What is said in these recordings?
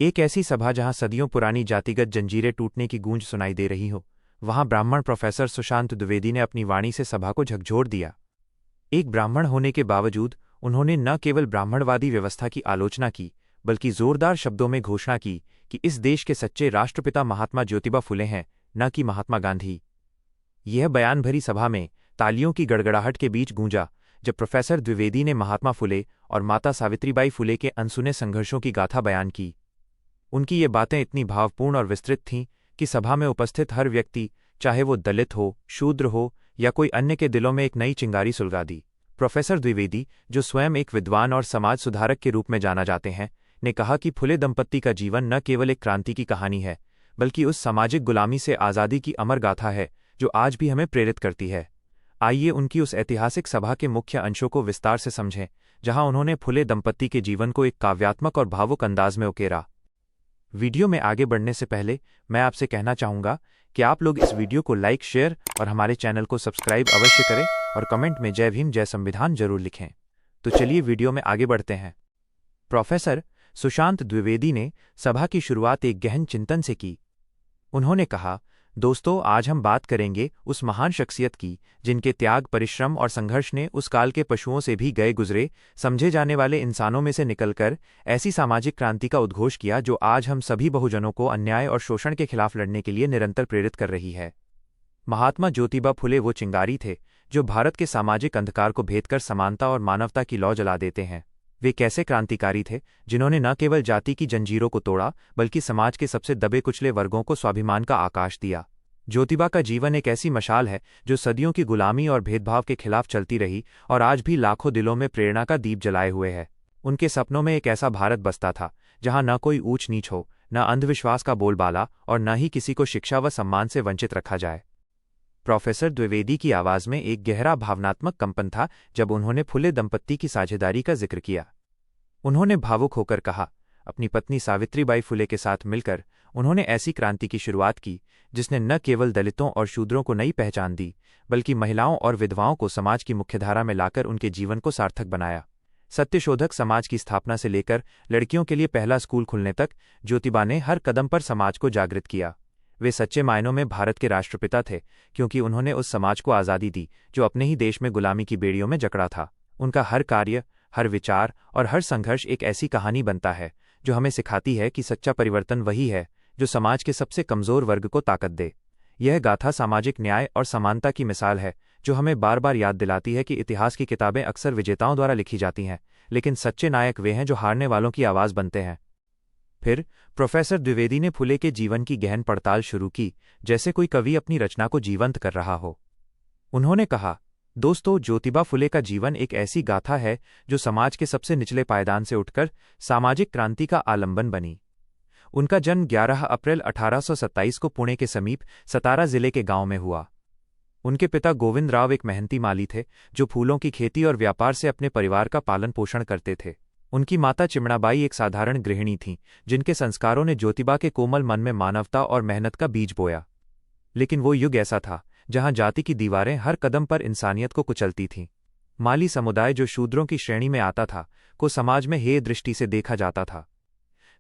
एक ऐसी सभा जहां सदियों पुरानी जातिगत जंजीरें टूटने की गूंज सुनाई दे रही हो, वहां ब्राह्मण प्रोफेसर सुशांत द्विवेदी ने अपनी वाणी से सभा को झकझोर दिया। एक ब्राह्मण होने के बावजूद उन्होंने न केवल ब्राह्मणवादी व्यवस्था की आलोचना की, बल्कि जोरदार शब्दों में घोषणा की कि इस देश के सच्चे राष्ट्रपिता महात्मा ज्योतिबा फुले हैं, न कि महात्मा गांधी। यह बयान भरी सभा में तालियों की गड़गड़ाहट के बीच गूंजा जब प्रोफेसर द्विवेदी ने महात्मा फुले और माता सावित्रीबाई फुले के अनसुने संघर्षों की गाथा बयान की। उनकी ये बातें इतनी भावपूर्ण और विस्तृत थीं कि सभा में उपस्थित हर व्यक्ति, चाहे वो दलित हो, शूद्र हो या कोई अन्य, के दिलों में एक नई चिंगारी सुलगा दी। प्रोफेसर द्विवेदी, जो स्वयं एक विद्वान और समाज सुधारक के रूप में जाना जाते हैं, ने कहा कि फुले दंपत्ति का जीवन न केवल एक क्रांति की कहानी है, बल्कि उस सामाजिक गुलामी से आज़ादी की अमर गाथा है जो आज भी हमें प्रेरित करती है। आइए उनकी उस ऐतिहासिक सभा के मुख्य अंशों को विस्तार से समझें, जहां उन्होंने फुले दंपत्ति के जीवन को एक काव्यात्मक और भावुक अंदाज में उकेरा। वीडियो में आगे बढ़ने से पहले मैं आपसे कहना चाहूँगा कि आप लोग इस वीडियो को लाइक, शेयर और हमारे चैनल को सब्सक्राइब अवश्य करें और कमेंट में जय भीम जय संविधान जरूर लिखें। तो चलिए वीडियो में आगे बढ़ते हैं। प्रोफेसर सुशांत द्विवेदी ने सभा की शुरुआत एक गहन चिंतन से की। उन्होंने कहा, दोस्तों, आज हम बात करेंगे उस महान शख्सियत की जिनके त्याग, परिश्रम और संघर्ष ने उस काल के पशुओं से भी गए गुजरे समझे जाने वाले इंसानों में से निकलकर ऐसी सामाजिक क्रांति का उद्घोष किया जो आज हम सभी बहुजनों को अन्याय और शोषण के खिलाफ लड़ने के लिए निरंतर प्रेरित कर रही है। महात्मा ज्योतिबा फुले वो चिंगारी थे जो भारत के सामाजिक अंधकार को भेद कर समानता और मानवता की लौ जला देते हैं। वे कैसे क्रांतिकारी थे जिन्होंने न केवल जाति की जंजीरों को तोड़ा, बल्कि समाज के सबसे दबे कुचले वर्गों को स्वाभिमान का आकाश दिया। ज्योतिबा का जीवन एक ऐसी मशाल है जो सदियों की गुलामी और भेदभाव के खिलाफ चलती रही और आज भी लाखों दिलों में प्रेरणा का दीप जलाए हुए है। उनके सपनों में एक ऐसा भारत बसता था जहां न कोई ऊंच नीच हो, न अंधविश्वास का बोलबाला और न ही किसी को शिक्षा व सम्मान से वंचित रखा जाए। प्रोफेसर द्विवेदी की आवाज में एक गहरा भावनात्मक कंपन था जब उन्होंने फुले दंपत्ति की साझेदारी का जिक्र किया। उन्होंने भावुक होकर कहा, अपनी पत्नी सावित्रीबाई फुले के साथ मिलकर उन्होंने ऐसी क्रांति की शुरुआत की जिसने न केवल दलितों और शूद्रों को नई पहचान दी, बल्कि महिलाओं और विधवाओं को समाज की मुख्यधारा में लाकर उनके जीवन को सार्थक बनाया। सत्यशोधक समाज की स्थापना से लेकर लड़कियों के लिए पहला स्कूल खुलने तक ज्योतिबा ने हर कदम पर समाज को जागृत किया। वे सच्चे मायनों में भारत के राष्ट्रपिता थे, क्योंकि उन्होंने उस समाज को आज़ादी दी जो अपने ही देश में गुलामी की बेड़ियों में जकड़ा था। उनका हर कार्य, हर विचार और हर संघर्ष एक ऐसी कहानी बनता है जो हमें सिखाती है कि सच्चा परिवर्तन वही है जो समाज के सबसे कमजोर वर्ग को ताकत दे। यह गाथा सामाजिक न्याय और समानता की मिसाल है जो हमें बार बार याद दिलाती है कि इतिहास की किताबें अक्सर विजेताओं द्वारा लिखी जाती हैं, लेकिन सच्चे नायक वे हैं जो हारने वालों की आवाज़ बनते हैं। फिर प्रोफेसर द्विवेदी ने फुले के जीवन की गहन पड़ताल शुरू की, जैसे कोई कवि अपनी रचना को जीवंत कर रहा हो। उन्होंने कहा, दोस्तों, ज्योतिबा फुले का जीवन एक ऐसी गाथा है जो समाज के सबसे निचले पायदान से उठकर सामाजिक क्रांति का आलंबन बनी। उनका जन्म 11 अप्रैल 1827 को पुणे के समीप सतारा जिले के गांव में हुआ। उनके पिता गोविंदराव एक मेहनती माली थे जो फूलों की खेती और व्यापार से अपने परिवार का पालन पोषण करते थे। उनकी माता चिमणाबाई एक साधारण गृहिणी थीं जिनके संस्कारों ने ज्योतिबा के कोमल मन में मानवता और मेहनत का बीज बोया। लेकिन वो युग ऐसा था जहां जाति की दीवारें हर कदम पर इंसानियत को कुचलती थीं। माली समुदाय, जो शूद्रों की श्रेणी में आता था, को समाज में हेय दृष्टि से देखा जाता था।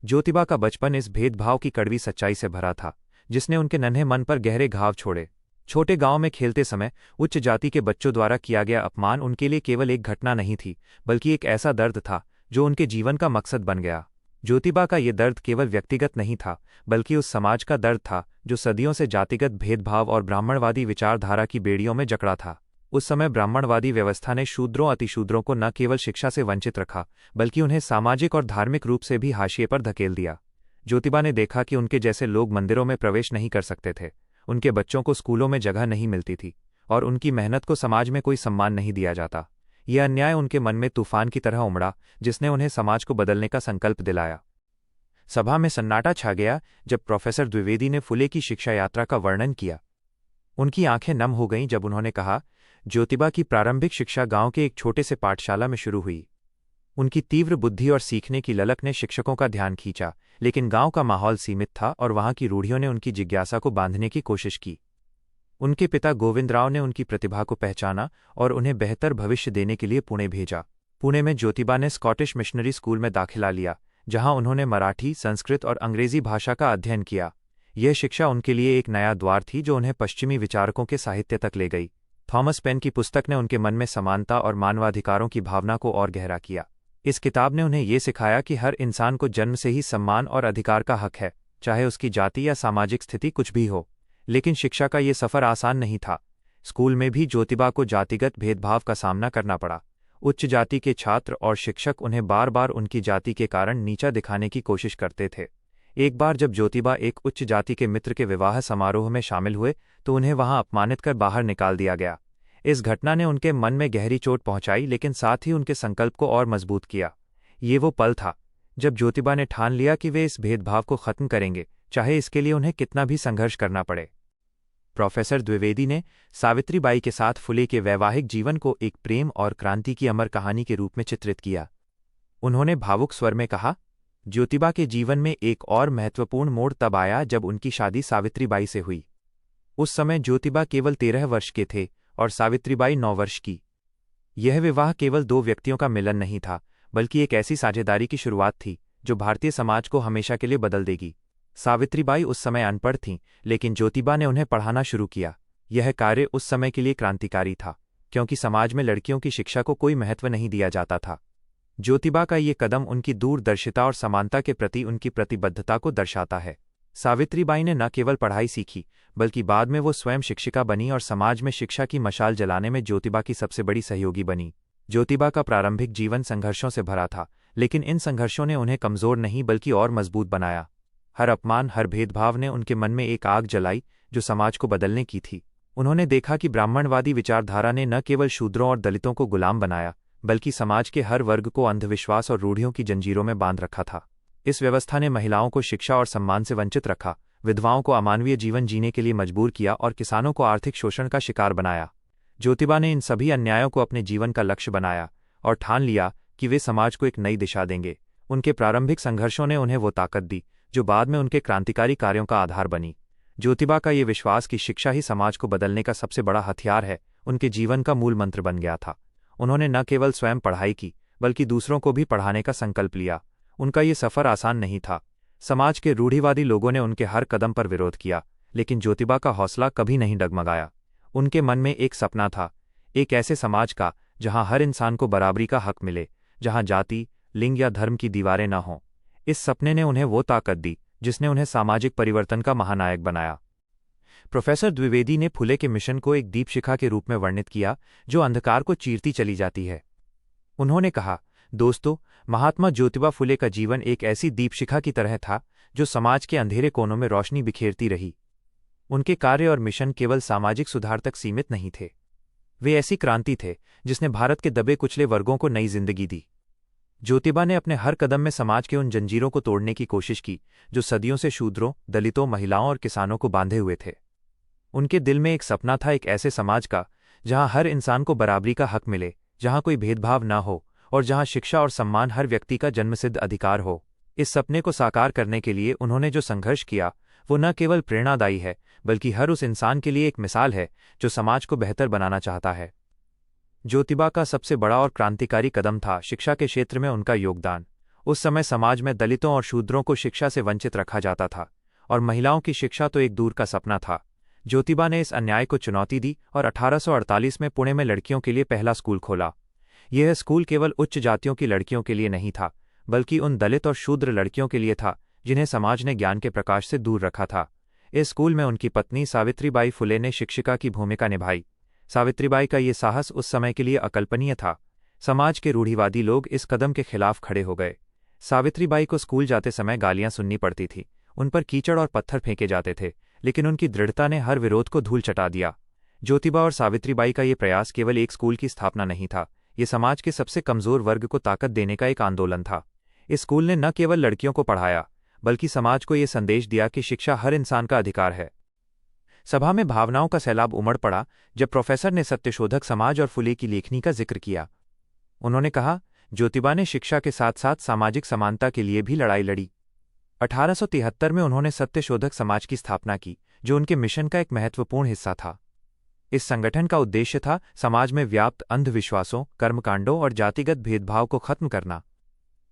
ज्योतिबा का बचपन इस भेदभाव की कड़वी सच्चाई से भरा था जिसने उनके नन्हे मन पर गहरे घाव छोड़े। छोटे गांव में खेलते समय उच्च जाति के बच्चों द्वारा किया गया अपमान उनके लिए केवल एक घटना नहीं थी, बल्कि एक ऐसा दर्द था जो उनके जीवन का मकसद बन गया। ज्योतिबा का ये दर्द केवल व्यक्तिगत नहीं था, बल्कि उस समाज का दर्द था जो सदियों से जातिगत भेदभाव और ब्राह्मणवादी विचारधारा की बेड़ियों में जकड़ा था। उस समय ब्राह्मणवादी व्यवस्था ने शूद्रों, अतिशूद्रों को न केवल शिक्षा से वंचित रखा, बल्कि उन्हें सामाजिक और धार्मिक रूप से भी हाशिए पर धकेल दिया। ज्योतिबा ने देखा कि उनके जैसे लोग मंदिरों में प्रवेश नहीं कर सकते थे, उनके बच्चों को स्कूलों में जगह नहीं मिलती थी और उनकी मेहनत को समाज में कोई सम्मान नहीं दिया जाता। यह अन्याय उनके मन में तूफान की तरह उमड़ा, जिसने उन्हें समाज को बदलने का संकल्प दिलाया। सभा में सन्नाटा छा गया जब प्रोफेसर द्विवेदी ने फुले की शिक्षा यात्रा का वर्णन किया। उनकी आंखें नम हो गईं जब उन्होंने कहा, ज्योतिबा की प्रारंभिक शिक्षा गांव के एक छोटे से पाठशाला में शुरू हुई। उनकी तीव्र बुद्धि और सीखने की ललक ने शिक्षकों का ध्यान खींचा, लेकिन गांव का माहौल सीमित था और वहां की रूढ़ियों ने उनकी जिज्ञासा को बांधने की कोशिश की। उनके पिता गोविंदराव ने उनकी प्रतिभा को पहचाना और उन्हें बेहतर भविष्य देने के लिए पुणे भेजा। पुणे में ज्योतिबा ने स्कॉटिश मिशनरी स्कूल में दाखिला लिया, जहां उन्होंने मराठी, संस्कृत और अंग्रेजी भाषा का अध्ययन किया। यह शिक्षा उनके लिए एक नया द्वार थी जो उन्हें पश्चिमी विचारकों के साहित्य तक ले गई। थॉमस पेन की पुस्तक ने उनके मन में समानता और मानवाधिकारों की भावना को और गहरा किया। इस किताब ने उन्हें ये सिखाया कि हर इंसान को जन्म से ही सम्मान और अधिकार का हक है, चाहे उसकी जाति या सामाजिक स्थिति कुछ भी हो। लेकिन शिक्षा का ये सफ़र आसान नहीं था। स्कूल में भी ज्योतिबा को जातिगत भेदभाव का सामना करना पड़ा। उच्च जाति के छात्र और शिक्षक उन्हें बार बार उनकी जाति के कारण नीचा दिखाने की कोशिश करते थे। एक बार जब ज्योतिबा एक उच्च जाति के मित्र के विवाह समारोह में शामिल हुए तो उन्हें वहां अपमानित कर बाहर निकाल दिया गया। इस घटना ने उनके मन में गहरी चोट पहुंचाई, लेकिन साथ ही उनके संकल्प को और मजबूत किया। ये वो पल था जब ज्योतिबा ने ठान लिया कि वे इस भेदभाव को खत्म करेंगे, चाहे इसके लिए उन्हें कितना भी संघर्ष करना पड़े। प्रोफेसर द्विवेदी ने सावित्रीबाई के साथ फुले के वैवाहिक जीवन को एक प्रेम और क्रांति की अमर कहानी के रूप में चित्रित किया। उन्होंने भावुक स्वर में कहा, ज्योतिबा के जीवन में एक और महत्वपूर्ण मोड़ तब आया जब उनकी शादी सावित्रीबाई से हुई। उस समय ज्योतिबा केवल 13 वर्ष के थे और सावित्रीबाई 9 वर्ष की। यह विवाह केवल दो व्यक्तियों का मिलन नहीं था, बल्कि एक ऐसी साझेदारी की शुरुआत थी जो भारतीय समाज को हमेशा के लिए बदल देगी। सावित्रीबाई उस समय अनपढ़ थीं, लेकिन ज्योतिबा ने उन्हें पढ़ाना शुरू किया। यह कार्य उस समय के लिए क्रांतिकारी था, क्योंकि समाज में लड़कियों की शिक्षा को कोई महत्व नहीं दिया जाता था। ज्योतिबा का ये कदम उनकी दूरदर्शिता और समानता के प्रति उनकी प्रतिबद्धता को दर्शाता है। सावित्रीबाई ने न केवल पढ़ाई सीखी, बल्कि बाद में वो स्वयं शिक्षिका बनी और समाज में शिक्षा की मशाल जलाने में ज्योतिबा की सबसे बड़ी सहयोगी बनी। ज्योतिबा का प्रारंभिक जीवन संघर्षों से भरा था, लेकिन इन संघर्षों ने उन्हें कमजोर नहीं बल्कि और मजबूत बनाया। हर अपमान, हर भेदभाव ने उनके मन में एक आग जलाई जो समाज को बदलने की थी। उन्होंने देखा कि ब्राह्मणवादी विचारधारा ने न केवल शूद्रों और दलितों को गुलाम बनाया, बल्कि समाज के हर वर्ग को अंधविश्वास और रूढ़ियों की जंजीरों में बांध रखा था। इस व्यवस्था ने महिलाओं को शिक्षा और सम्मान से वंचित रखा, विधवाओं को अमानवीय जीवन जीने के लिए मजबूर किया और किसानों को आर्थिक शोषण का शिकार बनाया। ज्योतिबा ने इन सभी अन्यायों को अपने जीवन का लक्ष्य बनाया और ठान लिया कि वे समाज को एक नई दिशा देंगे। उनके प्रारंभिक संघर्षों ने उन्हें वो ताकत दी जो बाद में उनके क्रांतिकारी कार्यों का आधार बनी। ज्योतिबा का ये विश्वास कि शिक्षा ही समाज को बदलने का सबसे बड़ा हथियार है, उनके जीवन का मूल मंत्र बन गया था। उन्होंने न केवल स्वयं पढ़ाई की, बल्कि दूसरों को भी पढ़ाने का संकल्प लिया। उनका ये सफ़र आसान नहीं था। समाज के रूढ़िवादी लोगों ने उनके हर कदम पर विरोध किया, लेकिन ज्योतिबा का हौसला कभी नहीं डगमगाया। उनके मन में एक सपना था, एक ऐसे समाज का जहां हर इंसान को बराबरी का हक मिले, जहां जाति, लिंग या धर्म की दीवारें न हों। इस सपने ने उन्हें वो ताकत दी जिसने उन्हें सामाजिक परिवर्तन का महानायक बनाया। प्रोफेसर द्विवेदी ने फुले के मिशन को एक दीपशिखा के रूप में वर्णित किया जो अंधकार को चीरती चली जाती है। उन्होंने कहा, दोस्तों, महात्मा ज्योतिबा फुले का जीवन एक ऐसी दीपशिखा की तरह था जो समाज के अंधेरे कोनों में रोशनी बिखेरती रही। उनके कार्य और मिशन केवल सामाजिक सुधार तक सीमित नहीं थे, वे ऐसी क्रांति थे जिसने भारत के दबे कुचले वर्गों को नई जिंदगी दी। ज्योतिबा ने अपने हर कदम में समाज के उन जंजीरों को तोड़ने की कोशिश की जो सदियों से शूद्रों, दलितों, महिलाओं और किसानों को बांधे हुए थे। उनके दिल में एक सपना था, एक ऐसे समाज का जहां हर इंसान को बराबरी का हक मिले, जहां कोई भेदभाव न हो और जहां शिक्षा और सम्मान हर व्यक्ति का जन्मसिद्ध अधिकार हो। इस सपने को साकार करने के लिए उन्होंने जो संघर्ष किया वो न केवल प्रेरणादायी है, बल्कि हर उस इंसान के लिए एक मिसाल है जो समाज को बेहतर बनाना चाहता है। ज्योतिबा का सबसे बड़ा और क्रांतिकारी कदम था शिक्षा के क्षेत्र में उनका योगदान। उस समय समाज में दलितों और शूद्रों को शिक्षा से वंचित रखा जाता था और महिलाओं की शिक्षा तो एक दूर का सपना था। ज्योतिबा ने इस अन्याय को चुनौती दी और 1848 में पुणे में लड़कियों के लिए पहला स्कूल खोला। यह स्कूल केवल उच्च जातियों की लड़कियों के लिए नहीं था, बल्कि उन दलित और शूद्र लड़कियों के लिए था जिन्हें समाज ने ज्ञान के प्रकाश से दूर रखा था। इस स्कूल में उनकी पत्नी सावित्रीबाई फुले ने शिक्षिका की भूमिका निभाई। सावित्रीबाई का ये साहस उस समय के लिए अकल्पनीय था। समाज के रूढ़िवादी लोग इस कदम के खिलाफ खड़े हो गए। सावित्रीबाई को स्कूल जाते समय गालियां सुननी पड़ती थी, उन पर कीचड़ और पत्थर फेंके जाते थे, लेकिन उनकी दृढ़ता ने हर विरोध को धूल चटा दिया। ज्योतिबा और सावित्रीबाई का ये प्रयास केवल एक स्कूल की स्थापना नहीं था, ये समाज के सबसे कमजोर वर्ग को ताकत देने का एक आंदोलन था। इस स्कूल ने न केवल लड़कियों को पढ़ाया, बल्कि समाज को ये संदेश दिया कि शिक्षा हर इंसान का अधिकार है। सभा में भावनाओं का सैलाब उमड़ पड़ा जब प्रोफेसर ने सत्यशोधक समाज और फुले की लेखनी का जिक्र किया। उन्होंने कहा, ज्योतिबा ने शिक्षा के साथ साथ सामाजिक समानता के लिए भी लड़ाई लड़ी। 1873 में उन्होंने सत्यशोधक समाज की स्थापना की, जो उनके मिशन का एक महत्वपूर्ण हिस्सा था। इस संगठन का उद्देश्य था समाज में व्याप्त अंधविश्वासों, कर्मकांडों और जातिगत भेदभाव को खत्म करना।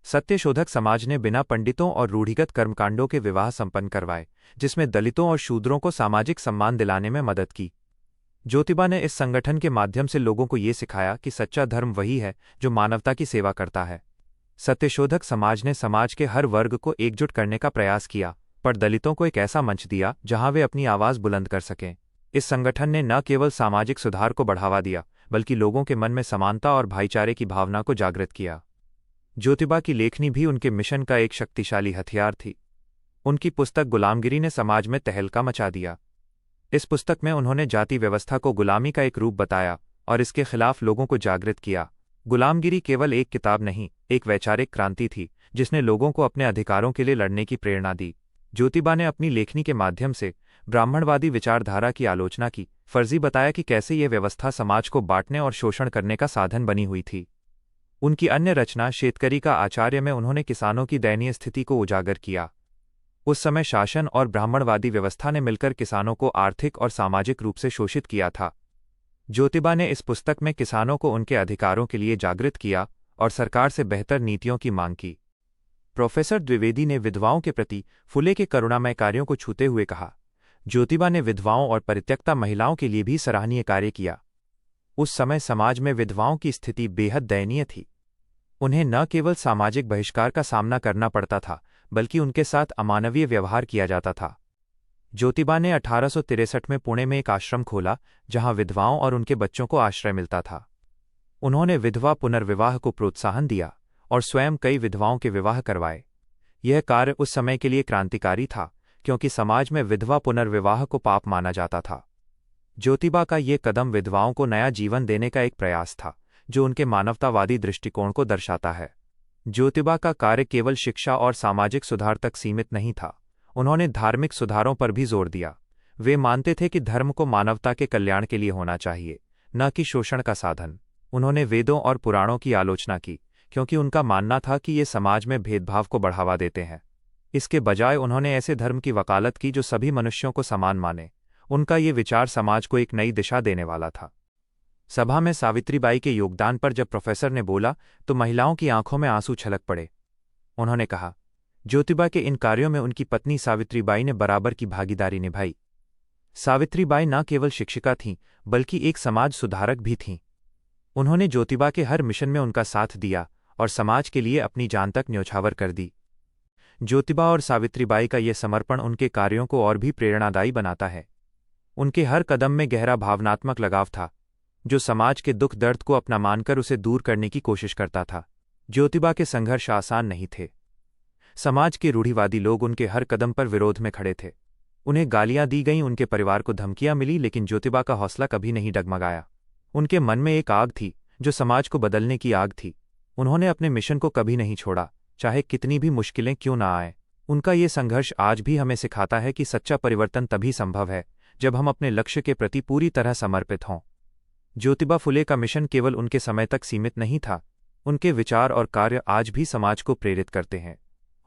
सत्यशोधक समाज ने बिना पंडितों और रूढ़िगत कर्मकांडों के विवाह संपन्न करवाए, जिसमें दलितों और शूद्रों को सामाजिक सम्मान दिलाने में मदद की। ज्योतिबा ने इस संगठन के माध्यम से लोगों को ये सिखाया कि सच्चा धर्म वही है जो मानवता की सेवा करता है। सत्यशोधक समाज ने समाज के हर वर्ग को एकजुट करने का प्रयास किया, पर दलितों को एक ऐसा मंच दिया जहां वे अपनी आवाज बुलंद कर सकें। इस संगठन ने न केवल सामाजिक सुधार को बढ़ावा दिया, बल्कि लोगों के मन में समानता और भाईचारे की भावना को जागृत किया। ज्योतिबा की लेखनी भी उनके मिशन का एक शक्तिशाली हथियार थी। उनकी पुस्तक गुलामगिरी ने समाज में तहलका मचा दिया। इस पुस्तक में उन्होंने जाति व्यवस्था को गुलामी का एक रूप बताया और इसके खिलाफ लोगों को जागृत किया। गुलामगिरी केवल एक किताब नहीं, एक वैचारिक क्रांति थी जिसने लोगों को अपने अधिकारों के लिए लड़ने की प्रेरणा दी। ज्योतिबा ने अपनी लेखनी के माध्यम से ब्राह्मणवादी विचारधारा की आलोचना की, फर्जी बताया कि कैसे यह व्यवस्था समाज को बांटने और शोषण करने का साधन बनी हुई थी। उनकी अन्य रचना शेतकरी का आचार्य में उन्होंने किसानों की दयनीय स्थिति को उजागर किया। उस समय शासन और ब्राह्मणवादी व्यवस्था ने मिलकर किसानों को आर्थिक और सामाजिक रूप से शोषित किया था। ज्योतिबा ने इस पुस्तक में किसानों को उनके अधिकारों के लिए जागृत किया और सरकार से बेहतर नीतियों की मांग की। प्रोफेसर द्विवेदी ने विधवाओं के प्रति फुले के करुणामय कार्यों को छूते हुए कहा, ज्योतिबा ने विधवाओं और परित्यक्ता महिलाओं के लिए भी सराहनीय कार्य किया। उस समय समाज में विधवाओं की स्थिति बेहद दयनीय थी। उन्हें न केवल सामाजिक बहिष्कार का सामना करना पड़ता था, बल्कि उनके साथ अमानवीय व्यवहार किया जाता था। ज्योतिबा ने 1863 में पुणे में एक आश्रम खोला, जहां विधवाओं और उनके बच्चों को आश्रय मिलता था। उन्होंने विधवा पुनर्विवाह को प्रोत्साहन दिया और स्वयं कई विधवाओं के विवाह करवाए। यह कार्य उस समय के लिए क्रांतिकारी था, क्योंकि समाज में विधवा पुनर्विवाह को पाप माना जाता था। ज्योतिबा का ये कदम विधवाओं को नया जीवन देने का एक प्रयास था, जो उनके मानवतावादी दृष्टिकोण को दर्शाता है। ज्योतिबा का कार्य केवल शिक्षा और सामाजिक सुधार तक सीमित नहीं था, उन्होंने धार्मिक सुधारों पर भी जोर दिया। वे मानते थे कि धर्म को मानवता के कल्याण के लिए होना चाहिए, न कि शोषण का साधन। उन्होंने वेदों और पुराणों की आलोचना की, क्योंकि उनका मानना था कि ये समाज में भेदभाव को बढ़ावा देते हैं। इसके बजाय उन्होंने ऐसे धर्म की वकालत की जो सभी मनुष्यों को समान माने। उनका ये विचार समाज को एक नई दिशा देने वाला था। सभा में सावित्रीबाई के योगदान पर जब प्रोफेसर ने बोला, तो महिलाओं की आंखों में आंसू छलक पड़े। उन्होंने कहा, ज्योतिबा के इन कार्यों में उनकी पत्नी सावित्रीबाई ने बराबर की भागीदारी निभाई। सावित्रीबाई न केवल शिक्षिका थीं, बल्कि एक समाज सुधारक भी थीं। उन्होंने ज्योतिबा के हर मिशन में उनका साथ दिया और समाज के लिए अपनी जान तक न्यौछावर कर दी। ज्योतिबा और सावित्रीबाई का ये समर्पण उनके कार्यों को और भी प्रेरणादायी बनाता है। उनके हर कदम में गहरा भावनात्मक लगाव था, जो समाज के दुख दर्द को अपना मानकर उसे दूर करने की कोशिश करता था। ज्योतिबा के संघर्ष आसान नहीं थे। समाज के रूढ़िवादी लोग उनके हर कदम पर विरोध में खड़े थे। उन्हें गालियां दी गईं, उनके परिवार को धमकियां मिली, लेकिन ज्योतिबा का हौसला कभी नहीं डगमगाया। उनके मन में एक आग थी, जो समाज को बदलने की आग थी। उन्होंने अपने मिशन को कभी नहीं छोड़ा, चाहे कितनी भी मुश्किलें क्यों ना आए। उनका ये संघर्ष आज भी हमें सिखाता है कि सच्चा परिवर्तन तभी संभव है जब हम अपने लक्ष्य के प्रति पूरी तरह समर्पित हों। ज्योतिबा फुले का मिशन केवल उनके समय तक सीमित नहीं था, उनके विचार और कार्य आज भी समाज को प्रेरित करते हैं।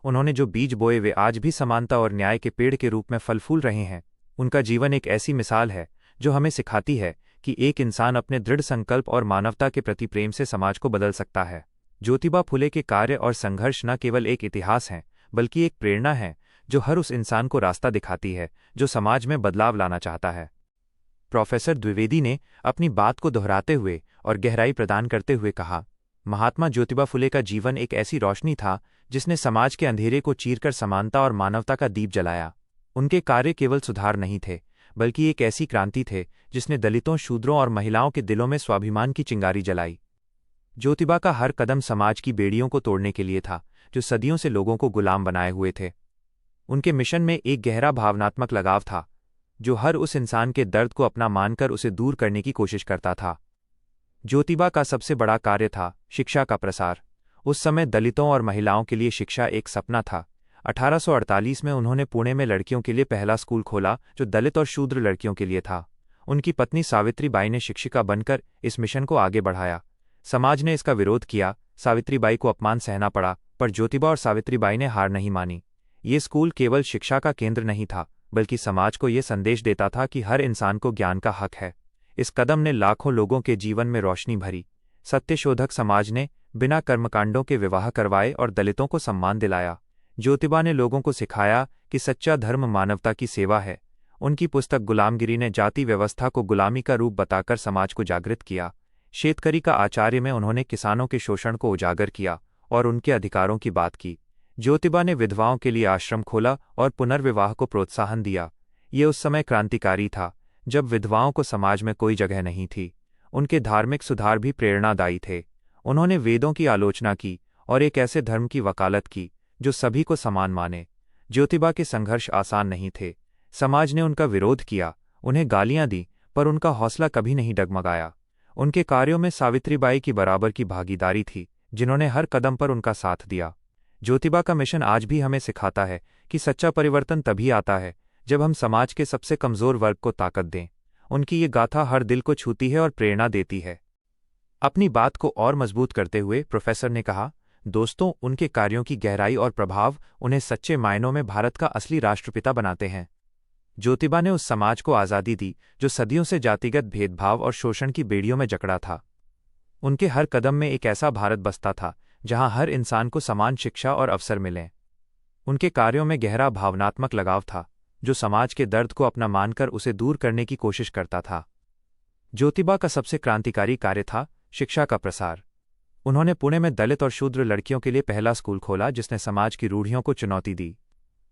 उन्होंने जो बीज बोए वे आज भी समानता और न्याय के पेड़ के रूप में फल फूल रहे हैं। उनका जीवन एक ऐसी मिसाल है जो हमें सिखाती है कि एक इंसान अपने दृढ़ संकल्प और मानवता के प्रति प्रेम से समाज को बदल सकता है। ज्योतिबा फुले के कार्य और संघर्ष न केवल एक इतिहास हैं, बल्कि एक प्रेरणा है जो हर उस इंसान को रास्ता दिखाती है जो समाज में बदलाव लाना चाहता है। प्रोफेसर द्विवेदी ने अपनी बात को दोहराते हुए और गहराई प्रदान करते हुए कहा, महात्मा ज्योतिबा फुले का जीवन एक ऐसी रोशनी था जिसने समाज के अंधेरे को चीरकर समानता और मानवता का दीप जलाया। उनके कार्य केवल सुधार नहीं थे, बल्कि एक ऐसी क्रांति थे जिसने दलितों, शूद्रों और महिलाओं के दिलों में स्वाभिमान की चिंगारी जलाई। ज्योतिबा का हर कदम समाज की बेड़ियों को तोड़ने के लिए था, जो सदियों से लोगों को गुलाम बनाए हुए थे। उनके मिशन में एक गहरा भावनात्मक लगाव था, जो हर उस इंसान के दर्द को अपना मानकर उसे दूर करने की कोशिश करता था। ज्योतिबा का सबसे बड़ा कार्य था शिक्षा का प्रसार। उस समय दलितों और महिलाओं के लिए शिक्षा एक सपना था। 1848 में उन्होंने पुणे में लड़कियों के लिए पहला स्कूल खोला, जो दलित और शूद्र लड़कियों के लिए था। उनकी पत्नी सावित्रीबाई ने शिक्षिका बनकर इस मिशन को आगे बढ़ाया। समाज ने इसका विरोध किया, सावित्रीबाई को अपमान सहना पड़ा, पर ज्योतिबा और सावित्रीबाई ने हार नहीं मानी। ये स्कूल केवल शिक्षा का केंद्र नहीं था, बल्कि समाज को ये संदेश देता था कि हर इंसान को ज्ञान का हक है। इस कदम ने लाखों लोगों के जीवन में रोशनी भरी। सत्यशोधक समाज ने बिना कर्मकांडों के विवाह करवाए और दलितों को सम्मान दिलाया। ज्योतिबा ने लोगों को सिखाया कि सच्चा धर्म मानवता की सेवा है। उनकी पुस्तक गुलामगिरी ने जाति व्यवस्था को गुलामी का रूप बताकर समाज को जागृत किया। शेतकरी का आचार्य में उन्होंने किसानों के शोषण को उजागर किया और उनके अधिकारों की बात की। ज्योतिबा ने विधवाओं के लिए आश्रम खोला और पुनर्विवाह को प्रोत्साहन दिया। ये उस समय क्रांतिकारी था जब विधवाओं को समाज में कोई जगह नहीं थी। उनके धार्मिक सुधार भी प्रेरणादायी थे। उन्होंने वेदों की आलोचना की और एक ऐसे धर्म की वकालत की जो सभी को समान माने। ज्योतिबा के संघर्ष आसान नहीं थे। समाज ने उनका विरोध किया, उन्हें गालियां दी, पर उनका हौसला कभी नहीं डगमगाया। उनके कार्यों में सावित्रीबाई की बराबर की भागीदारी थी, जिन्होंने हर कदम पर उनका साथ दिया। ज्योतिबा का मिशन आज भी हमें सिखाता है कि सच्चा परिवर्तन तभी आता है जब हम समाज के सबसे कमजोर वर्ग को ताकत दें। उनकी ये गाथा हर दिल को छूती है और प्रेरणा देती है। अपनी बात को और मजबूत करते हुए प्रोफेसर ने कहा, दोस्तों, उनके कार्यों की गहराई और प्रभाव उन्हें सच्चे मायनों में भारत का असली राष्ट्रपिता बनाते हैं। ज्योतिबा ने उस समाज को आज़ादी दी जो सदियों से जातिगत भेदभाव और शोषण की बेड़ियों में जकड़ा था। उनके हर कदम में एक ऐसा भारत बसता था जहां हर इंसान को समान शिक्षा और अवसर मिलें। उनके कार्यों में गहरा भावनात्मक लगाव था जो समाज के दर्द को अपना मानकर उसे दूर करने की कोशिश करता था। ज्योतिबा का सबसे क्रांतिकारी कार्य था शिक्षा का प्रसार। उन्होंने पुणे में दलित और शूद्र लड़कियों के लिए पहला स्कूल खोला जिसने समाज की रूढ़ियों को चुनौती दी।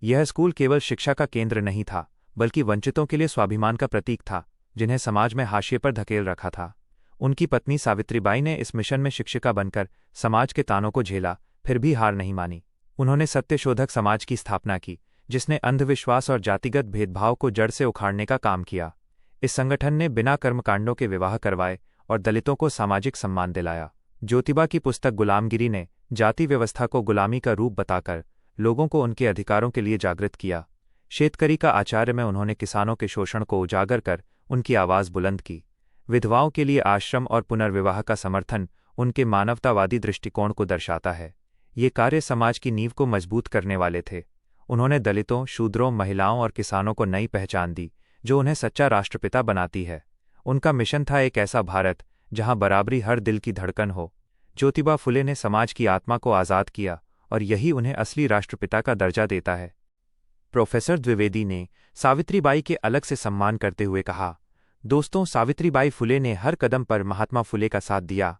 यह स्कूल केवल शिक्षा का केंद्र नहीं था, बल्कि वंचितों के लिए स्वाभिमान का प्रतीक था, जिन्हें समाज में हाशिए पर धकेल रखा था। उनकी पत्नी सावित्रीबाई ने इस मिशन में शिक्षिका बनकर समाज के तानों को झेला, फिर भी हार नहीं मानी। उन्होंने सत्यशोधक समाज की स्थापना की, जिसने अंधविश्वास और जातिगत भेदभाव को जड़ से उखाड़ने का काम किया। इस संगठन ने बिना कर्मकांडों के विवाह करवाए और दलितों को सामाजिक सम्मान दिलाया। ज्योतिबा की पुस्तक गुलामगिरी ने जाति व्यवस्था को गुलामी का रूप बताकर लोगों को उनके अधिकारों के लिए जागृत किया। शेतकरी का आचार्य में उन्होंने किसानों के शोषण को उजागर कर उनकी आवाज़ बुलंद की। विधवाओं के लिए आश्रम और पुनर्विवाह का समर्थन उनके मानवतावादी दृष्टिकोण को दर्शाता है। ये कार्य समाज की नींव को मजबूत करने वाले थे। उन्होंने दलितों, शूद्रों, महिलाओं और किसानों को नई पहचान दी, जो उन्हें सच्चा राष्ट्रपिता बनाती है। उनका मिशन था एक ऐसा भारत जहां बराबरी हर दिल की धड़कन हो। ज्योतिबा फुले ने समाज की आत्मा को आज़ाद किया और यही उन्हें असली राष्ट्रपिता का दर्जा देता है। प्रोफेसर द्विवेदी ने सावित्रीबाई के अलग से सम्मान करते हुए कहा, दोस्तों, सावित्रीबाई फुले ने हर कदम पर महात्मा फुले का साथ दिया।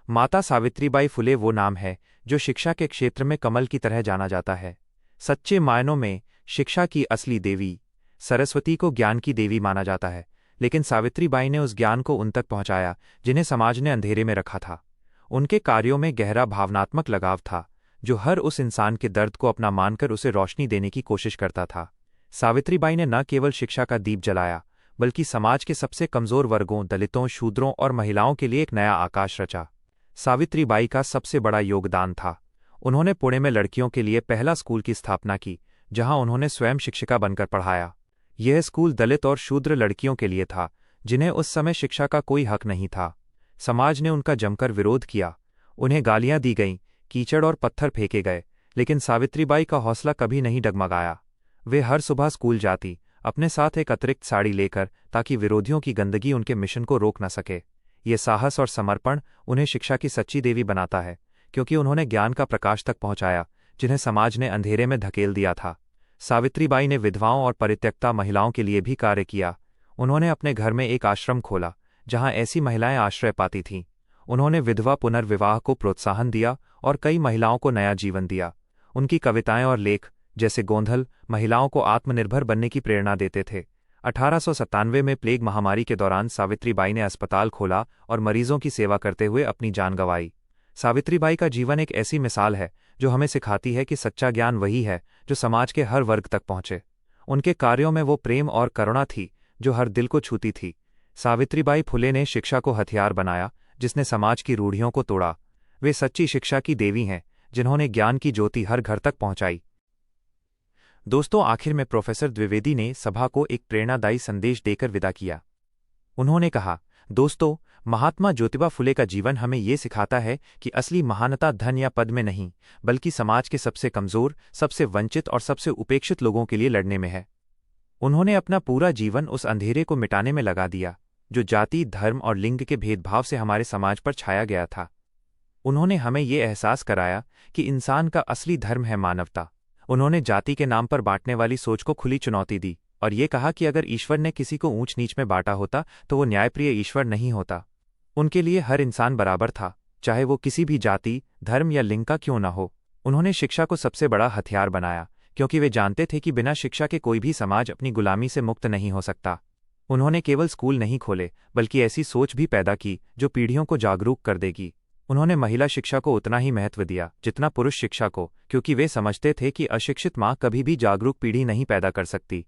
माता सावित्रीबाई फुले वो नाम है जो शिक्षा के क्षेत्र में कमल की तरह जाना जाता है। सच्चे मायनों में शिक्षा की असली देवी सरस्वती को ज्ञान की देवी माना जाता है, लेकिन सावित्रीबाई ने उस ज्ञान को उन तक पहुंचाया जिन्हें समाज ने अंधेरे में रखा था। उनके कार्यों में गहरा भावनात्मक लगाव था, जो हर उस इंसान के दर्द को अपना मानकर उसे रोशनी देने की कोशिश करता था। सावित्रीबाई ने न केवल शिक्षा का दीप जलाया, बल्कि समाज के सबसे कमजोर वर्गों, दलितों, शूद्रों और महिलाओं के लिए एक नया आकाश रचा। सावित्रीबाई का सबसे बड़ा योगदान था उन्होंने पुणे में लड़कियों के लिए पहला स्कूल की स्थापना की, जहां उन्होंने स्वयं शिक्षिका बनकर पढ़ाया। यह स्कूल दलित और शूद्र लड़कियों के लिए था, जिन्हें उस समय शिक्षा का कोई हक नहीं था। समाज ने उनका जमकर विरोध किया, उन्हें गालियां दी गईं, कीचड़ और पत्थर फेंके गए, लेकिन सावित्रीबाई का हौसला कभी नहीं डगमगाया। वे हर सुबह स्कूल जाती, अपने साथ एक अतिरिक्त साड़ी लेकर, ताकि विरोधियों की गंदगी उनके मिशन को रोक न सके। ये साहस और समर्पण उन्हें शिक्षा की सच्ची देवी बनाता है, क्योंकि उन्होंने ज्ञान का प्रकाश तक पहुंचाया जिन्हें समाज ने अंधेरे में धकेल दिया था। सावित्रीबाई ने विधवाओं और परित्यक्ता महिलाओं के लिए भी कार्य किया। उन्होंने अपने घर में एक आश्रम खोला जहां ऐसी महिलाएं आश्रय पाती थीं। उन्होंने विधवा पुनर्विवाह को प्रोत्साहन दिया और कई महिलाओं को नया जीवन दिया। उनकी कविताएं और लेख, जैसे गोंधल, महिलाओं को आत्मनिर्भर बनने की प्रेरणा देते थे। 1897 में प्लेग महामारी के दौरान सावित्रीबाई ने अस्पताल खोला और मरीजों की सेवा करते हुए अपनी जान गंवाई। सावित्रीबाई का जीवन एक ऐसी मिसाल है जो हमें सिखाती है कि सच्चा ज्ञान वही है जो समाज के हर वर्ग तक पहुंचे। उनके कार्यों में वो प्रेम और करुणा थी जो हर दिल को छूती थी। सावित्रीबाई फुले ने शिक्षा को हथियार बनाया, जिसने समाज की रूढ़ियों को तोड़ा। वे सच्ची शिक्षा की देवी हैं, जिन्होंने ज्ञान की ज्योति हर घर तक पहुंचाई। दोस्तों, आखिर में प्रोफेसर द्विवेदी ने सभा को एक प्रेरणादायी संदेश देकर विदा किया। उन्होंने कहा, दोस्तों, महात्मा ज्योतिबा फुले का जीवन हमें ये सिखाता है कि असली महानता धन या पद में नहीं, बल्कि समाज के सबसे कमजोर, सबसे वंचित और सबसे उपेक्षित लोगों के लिए लड़ने में है। उन्होंने अपना पूरा जीवन उस अंधेरे को मिटाने में लगा दिया जो जाति, धर्म और लिंग के भेदभाव से हमारे समाज पर छाया गया था। उन्होंने हमें ये एहसास कराया कि इंसान का असली धर्म है मानवता। उन्होंने जाति के नाम पर बांटने वाली सोच को खुली चुनौती दी और ये कहा कि अगर ईश्वर ने किसी को ऊंच नीच में बांटा होता तो वो न्यायप्रिय ईश्वर नहीं होता। उनके लिए हर इंसान बराबर था, चाहे वो किसी भी जाति, धर्म या लिंग का क्यों न हो। उन्होंने शिक्षा को सबसे बड़ा हथियार बनाया, क्योंकि वे जानते थे कि बिना शिक्षा के कोई भी समाज अपनी गुलामी से मुक्त नहीं हो सकता। उन्होंने केवल स्कूल नहीं खोले, बल्कि ऐसी सोच भी पैदा की जो पीढ़ियों को जागरूक कर देगी। उन्होंने महिला शिक्षा को उतना ही महत्व दिया जितना पुरुष शिक्षा को, क्योंकि वे समझते थे कि अशिक्षित माँ कभी भी जागरूक पीढ़ी नहीं पैदा कर सकती।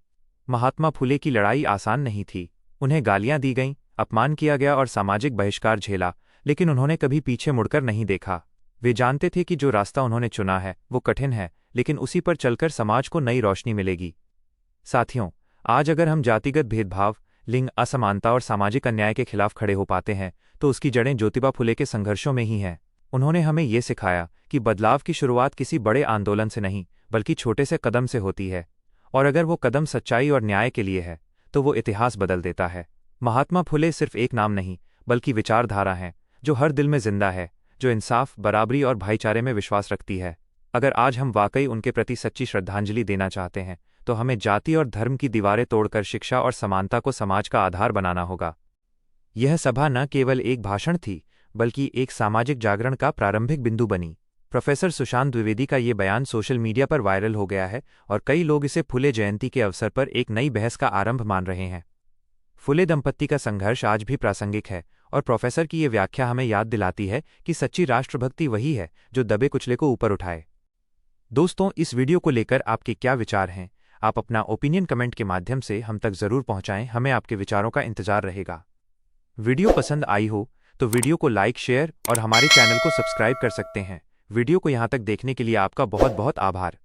महात्मा फुले की लड़ाई आसान नहीं थी। उन्हें गालियां दी गईं, अपमान किया गया और सामाजिक बहिष्कार झेला, लेकिन उन्होंने कभी पीछे मुड़कर नहीं देखा। वे जानते थे कि जो रास्ता उन्होंने चुना है वो कठिन है, लेकिन उसी पर चलकर समाज को नई रोशनी मिलेगी। साथियों, आज अगर हम जातिगत भेदभाव, लिंग असमानता और सामाजिक अन्याय के खिलाफ खड़े हो पाते हैं तो उसकी जड़ें ज्योतिबा फुले के संघर्षों में ही हैं। उन्होंने हमें ये सिखाया कि बदलाव की शुरुआत किसी बड़े आंदोलन से नहीं, बल्कि छोटे से कदम से होती है, और अगर वो कदम सच्चाई और न्याय के लिए है तो वो इतिहास बदल देता है। महात्मा फुले सिर्फ एक नाम नहीं, बल्कि विचारधारा हैं जो हर दिल में जिंदा है, जो इंसाफ, बराबरी और भाईचारे में विश्वास रखती है। अगर आज हम वाकई उनके प्रति सच्ची श्रद्धांजलि देना चाहते हैं तो हमें जाति और धर्म की दीवारें तोड़कर शिक्षा और समानता को समाज का आधार बनाना होगा। यह सभा न केवल एक भाषण थी, बल्कि एक सामाजिक जागरण का प्रारंभिक बिंदु बनी। प्रोफेसर सुशांत द्विवेदी का ये बयान सोशल मीडिया पर वायरल हो गया है और कई लोग इसे फुले जयंती के अवसर पर एक नई बहस का आरंभ मान रहे हैं। फुले दंपत्ति का संघर्ष आज भी प्रासंगिक है और प्रोफेसर की ये व्याख्या हमें याद दिलाती है कि सच्ची राष्ट्रभक्ति वही है जो दबे कुचले को ऊपर उठाए। दोस्तों, इस वीडियो को लेकर आपके क्या विचार हैं? आप अपना ओपिनियन कमेंट के माध्यम से हम तक जरूर पहुंचाएं, हमें आपके विचारों का इंतजार रहेगा। वीडियो पसंद आई हो तो वीडियो को लाइक, शेयर और हमारे चैनल को सब्सक्राइब कर सकते हैं। वीडियो को यहां तक देखने के लिए आपका बहुत बहुत आभार।